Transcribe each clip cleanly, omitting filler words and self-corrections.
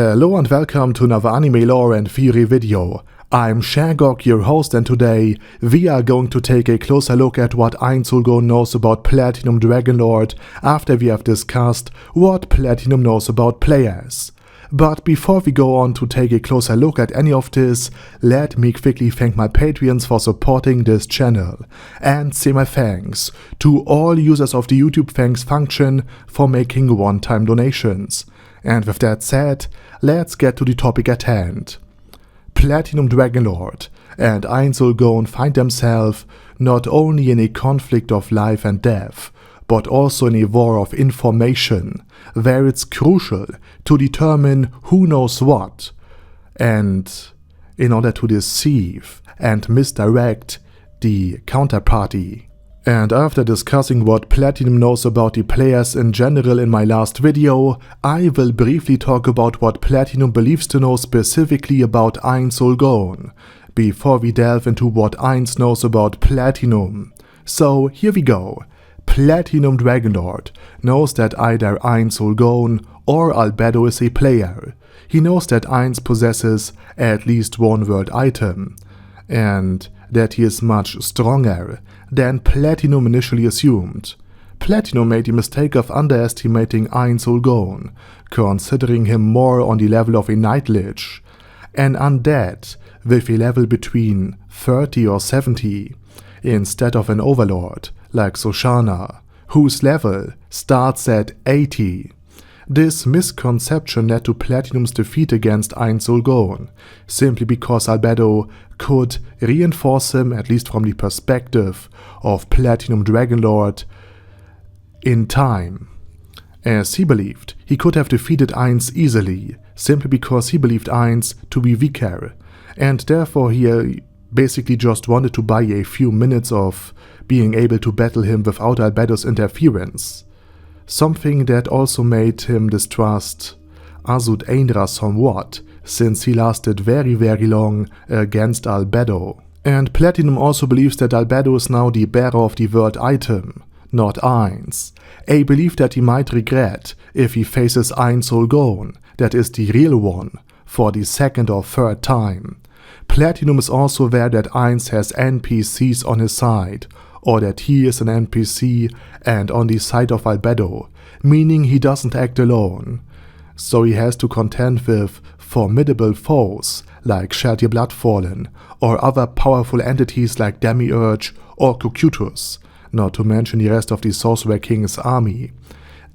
Hello and welcome to another anime lore and theory video. I'm Shagok, your host, and today we are going to take a closer look at what Ainz Ooal Gown knows about Platinum Dragonlord after we have discussed what Platinum knows about players. But before we go on to take a closer look at any of this, let me quickly thank my Patreons for supporting this channel, and say my thanks to all users of the YouTube thanks function for making one-time donations. And with that said, let's get to the topic at hand. Platinum Dragonlord and Ainz Ooal Gown find themselves not only in a conflict of life and death, but also in a war of information, where it's crucial to determine who knows what, and in order to deceive and misdirect the counterparty. And after discussing what Platinum knows about the players in general in my last video, I will briefly talk about what Platinum believes to know specifically about Ainz Ooal Gown, before we delve into what Ainz knows about Platinum. So here we go. Platinum Dragonlord knows that either Ainz Ooal Gown or Albedo is a player. He knows that Ainz possesses at least one world item, and that he is much stronger than Platinum initially assumed. Platinum made the mistake of underestimating Ainz Ooal Gown, considering him more on the level of a Night Lich, an undead with a level between 30 or 70, instead of an overlord like Soshana, whose level starts at 80. This misconception led to Platinum's defeat against Ainz Ooal Gown, simply because Albedo could reinforce him, at least from the perspective of Platinum Dragonlord, in time. As he believed, he could have defeated Ainz easily, simply because he believed Ainz to be weaker, and therefore he basically just wanted to buy a few minutes of being able to battle him without Albedo's interference. Something that also made him distrust Ainz somewhat, since he lasted very long against Albedo. And Platinum also believes that Albedo is now the bearer of the world item, not Ainz, a belief that he might regret if he faces Ainz Ooal Gown, that is the real one, for the second or third time. Platinum is also aware that Ainz has NPCs on his side, or that he is an NPC and on the side of Albedo, meaning he doesn't act alone. So he has to contend with formidable foes like Sheltier Bloodfallen, or other powerful entities like Demiurge or Cocytus, not to mention the rest of the Sorcerer King's army.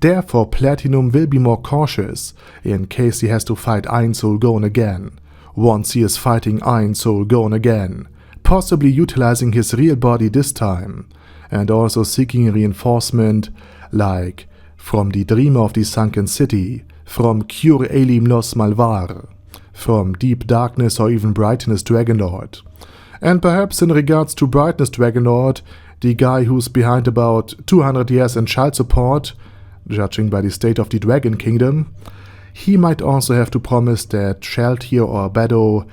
Therefore Platinum will be more cautious in case he has to fight Ainz Ooal Gown again, once he is fighting Ainz Ooal Gown again, possibly utilizing his real body this time, and also seeking reinforcement like from the Dreamer of the Sunken City, from Cure Elim Los Malvar, from Deep Darkness or even Brightness Dragonlord. And perhaps in regards to Brightness Dragonlord, the guy who's behind about 200 years in child support, judging by the state of the Dragon Kingdom, he might also have to promise that Sheltier or Albedo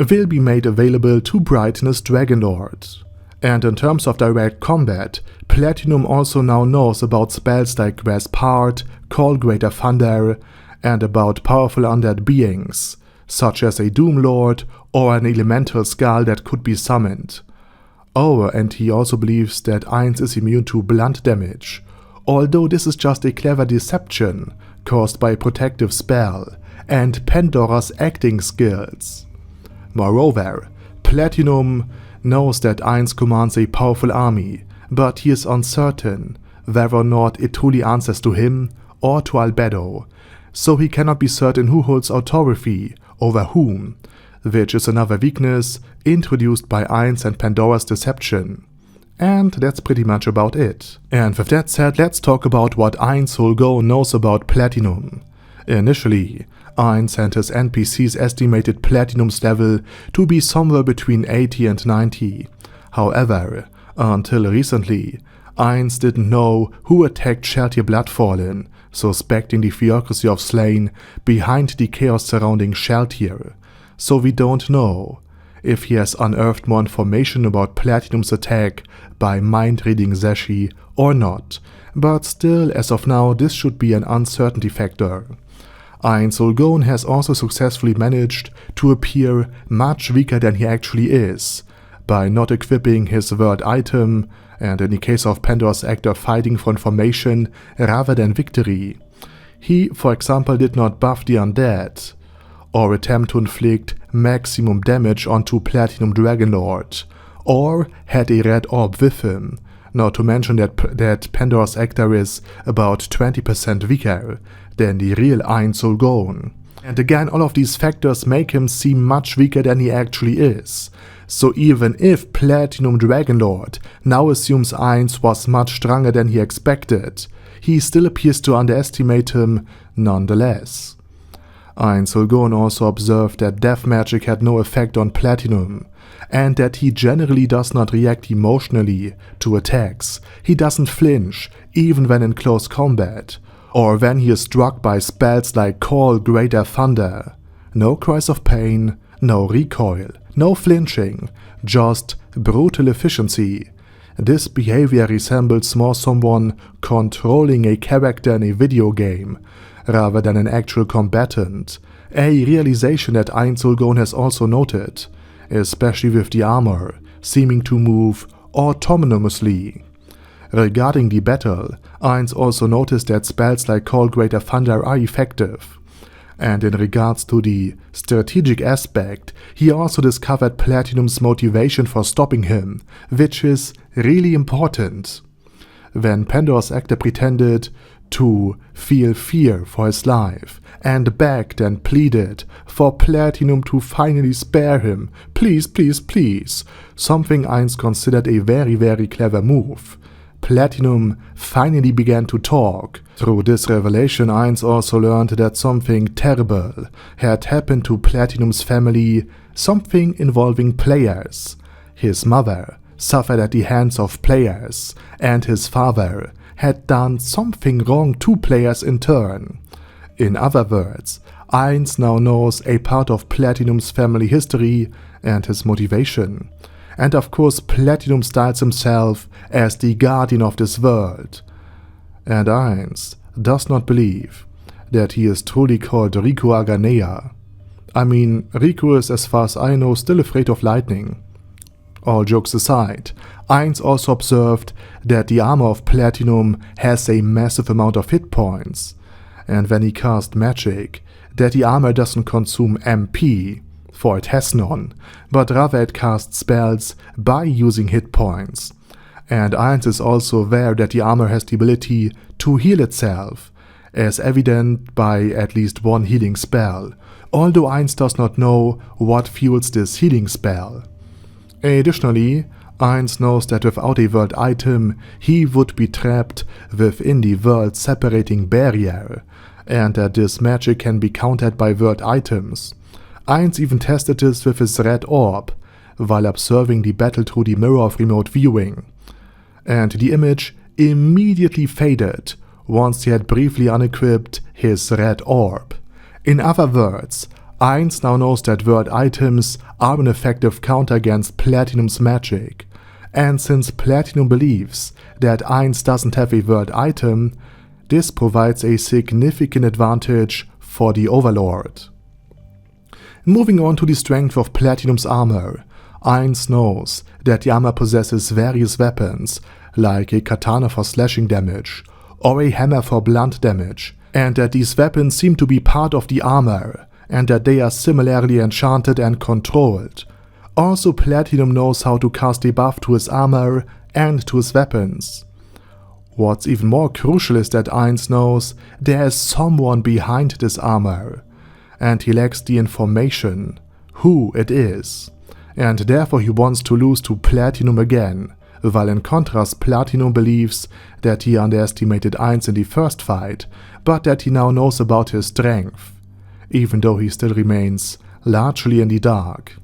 will be made available to Brightness Dragonlord. And in terms of direct combat, Platinum also now knows about spells like Grasp Heart, Call Greater Thunder, and about powerful undead beings, such as a Doom Lord or an elemental skull that could be summoned. Oh, and he also believes that Ainz is immune to blunt damage, although this is just a clever deception caused by a protective spell and Pandora's acting skills. Moreover, Platinum knows that Ainz commands a powerful army, but he is uncertain whether or not it truly answers to him or to Albedo, so he cannot be certain who holds authority over whom, which is another weakness introduced by Ainz and Pandora's deception. And that's pretty much about it. And with that said, let's talk about what Ainz Ooal Gown knows about Platinum. Initially, Ainz and his NPCs estimated Platinum's level to be somewhere between 80 and 90. However, until recently, Ainz didn't know who attacked Sheltier Bloodfallen, suspecting the theocracy of Slain behind the chaos surrounding Sheltier. So we don't know if he has unearthed more information about Platinum's attack by mind-reading Zeshi or not, but still, as of now, this should be an uncertainty factor. Ainz Ooal Gown has also successfully managed to appear much weaker than he actually is, by not equipping his world item, and in the case of Pandora's actor fighting for information rather than victory. He, for example, did not buff the undead, or attempt to inflict maximum damage onto Platinum Dragonlord, or had a red orb with him, not to mention that Pandora's actor is about 20% weaker than the real Ainz Ooal Gown. And again, all of these factors make him seem much weaker than he actually is. So even if Platinum Dragonlord now assumes Ainz was much stronger than he expected, he still appears to underestimate him nonetheless. Ainz Ooal Gown also observed that death magic had no effect on Platinum, and that he generally does not react emotionally to attacks. He doesn't flinch, even when in close combat, or when he is struck by spells like Call Greater Thunder. No cries of pain, no recoil, no flinching, just brutal efficiency. This behavior resembles more someone controlling a character in a video game, rather than an actual combatant, a realization that Ainz Ooal Gown has also noted, especially with the armor seeming to move autonomously. Regarding the battle, Ainz also noticed that spells like Call Greater Thunder are effective. And in regards to the strategic aspect, he also discovered Platinum's motivation for stopping him, which is really important. When Pandora's actor pretended to feel fear for his life, and begged and pleaded for Platinum to finally spare him, please, please, please, something Ainz considered a very clever move. Platinum finally began to talk. Through this revelation, Ainz also learned that something terrible had happened to Platinum's family, something involving players. His mother suffered at the hands of players, and his father had done something wrong to players in turn. In other words, Ainz now knows a part of Platinum's family history and his motivation. And of course, Platinum styles himself as the guardian of this world. And Ainz does not believe that he is truly called Riku Aganea. I mean, Riku is, as far as I know, still afraid of lightning. All jokes aside, Ainz also observed that the armor of Platinum has a massive amount of hit points, and when he casts magic, that the armor doesn't consume MP, for it has none, but rather it casts spells by using hit points. And Ainz is also aware that the armor has the ability to heal itself, as evident by at least one healing spell, although Ainz does not know what fuels this healing spell. Additionally, Ainz knows that without a world item, he would be trapped within the world's separating barrier, and that this magic can be countered by world items. Ainz even tested this with his red orb, while observing the battle through the mirror of remote viewing. And the image immediately faded once he had briefly unequipped his red orb. In other words, Ainz now knows that world items are an effective counter against Platinum's magic, and since Platinum believes that Ainz doesn't have a world item, this provides a significant advantage for the overlord. Moving on to the strength of Platinum's armor, Ainz knows that the armor possesses various weapons, like a katana for slashing damage, or a hammer for blunt damage, and that these weapons seem to be part of the armor, and that they are similarly enchanted and controlled. Also, Platinum knows how to cast a buff to his armor and to his weapons. What's even more crucial is that Ainz knows there is someone behind this armor, and he lacks the information, who it is, and therefore he wants to lose to Platinum again, while in contrast Platinum believes that he underestimated Ainz in the first fight, but that he now knows about his strength, even though he still remains largely in the dark.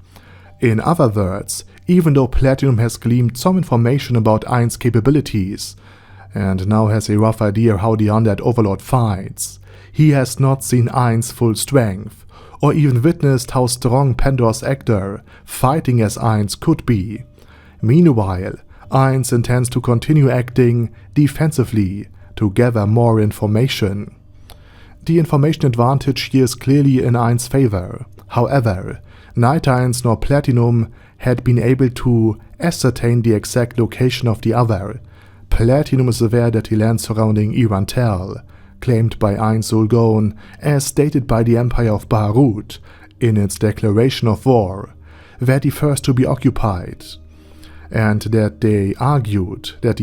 In other words, even though Platinum has gleaned some information about Ainz's capabilities, and now has a rough idea how the undead overlord fights, he has not seen Ainz's full strength, or even witnessed how strong Pandora's actor fighting as Ainz could be. Meanwhile, Ainz intends to continue acting defensively to gather more information. The information advantage here is clearly in Ainz' favor. However, neither Ainz nor Platinum had been able to ascertain the exact location of the other. Platinum is aware that the land surrounding Irantel, claimed by Ainz Ooal Gown as stated by the Empire of Beirut in its declaration of war, were the first to be occupied, and that the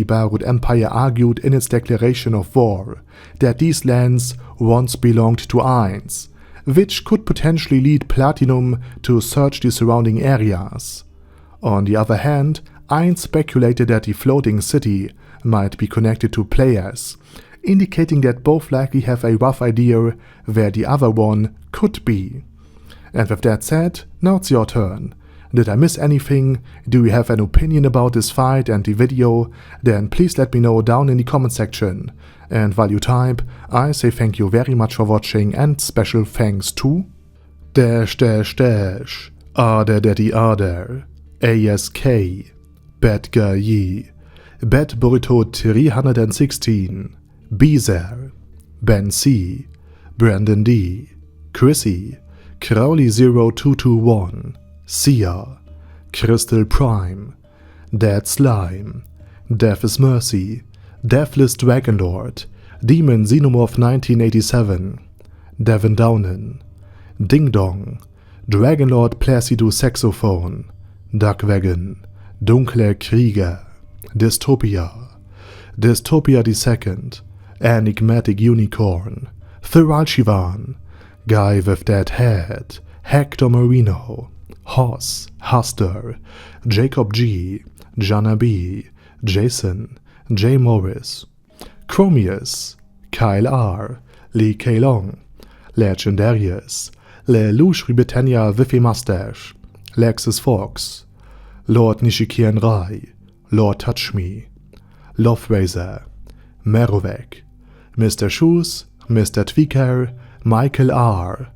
Beirut Empire argued in its declaration of war that these lands once belonged to Ainz, which could potentially lead Platinum to search the surrounding areas. On the other hand, Ainz speculated that the floating city might be connected to players, indicating that both likely have a rough idea where the other one could be. And with that said, now it's your turn. Did I miss anything? Do you have an opinion about this fight and the video? Then please let me know down in the comment section. And while you type, I say thank you very much for watching and special thanks to Other Daddy Other, ASK, Bad Guy Yi, Bad Burrito 316, Beezer, Ben C, Brandon D, Chrissy, Crowley 0221, Sia, Crystal Prime, Dead Slime, Death is Mercy, Deathless Dragonlord, Demon Xenomorph 1987, Devin Downen, Ding Dong, Dragonlord Placido Saxophone, Duckwagon, Dunkler Krieger, Dystopia, Dystopia II, Enigmatic Unicorn, Feral Shivan, Guy with Dead Head, Hector Marino, Hoss, Huster, Jacob G, Jana B, Jason, J. Morris, Chromius, Kyle R, Lee K. Long, Legendarius, Lelouch Britannia with a Mustache, Lexus Fox, Lord Nishikian Rai, Lord Touch Me, Loverazor, Merovec, Mr. Shoes, Mr. Tweaker, Michael R,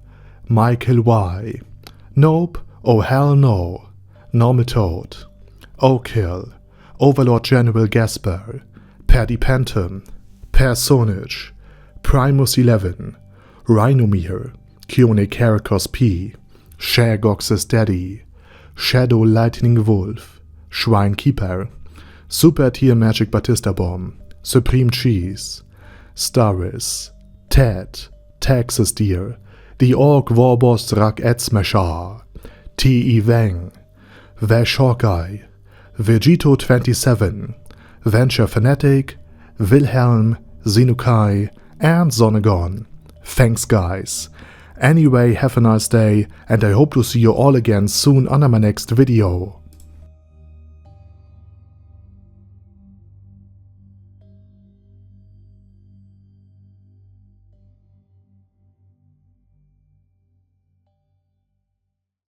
Michael Y, Nope, Oh Hell No, Normal Toad, O'Kill, Overlord General Gasper, Paddy Pantom, Personage, Primus 11, Rhinomere, Kione Karakos P, Shagox's Daddy, Shadow Lightning Wolf, Shrine Keeper, Super Tier Magic Batista Bomb, Supreme Cheese, Staris, Ted, Texas Deer, The Orc Warboss Rak Edsmashar, T.E. Wang, Vash Hawkeye, Vegito 27, Venture Fanatic, Wilhelm, Zenukai, and Zonegon. Thanks guys. Anyway, have a nice day, and I hope to see you all again soon on my next video.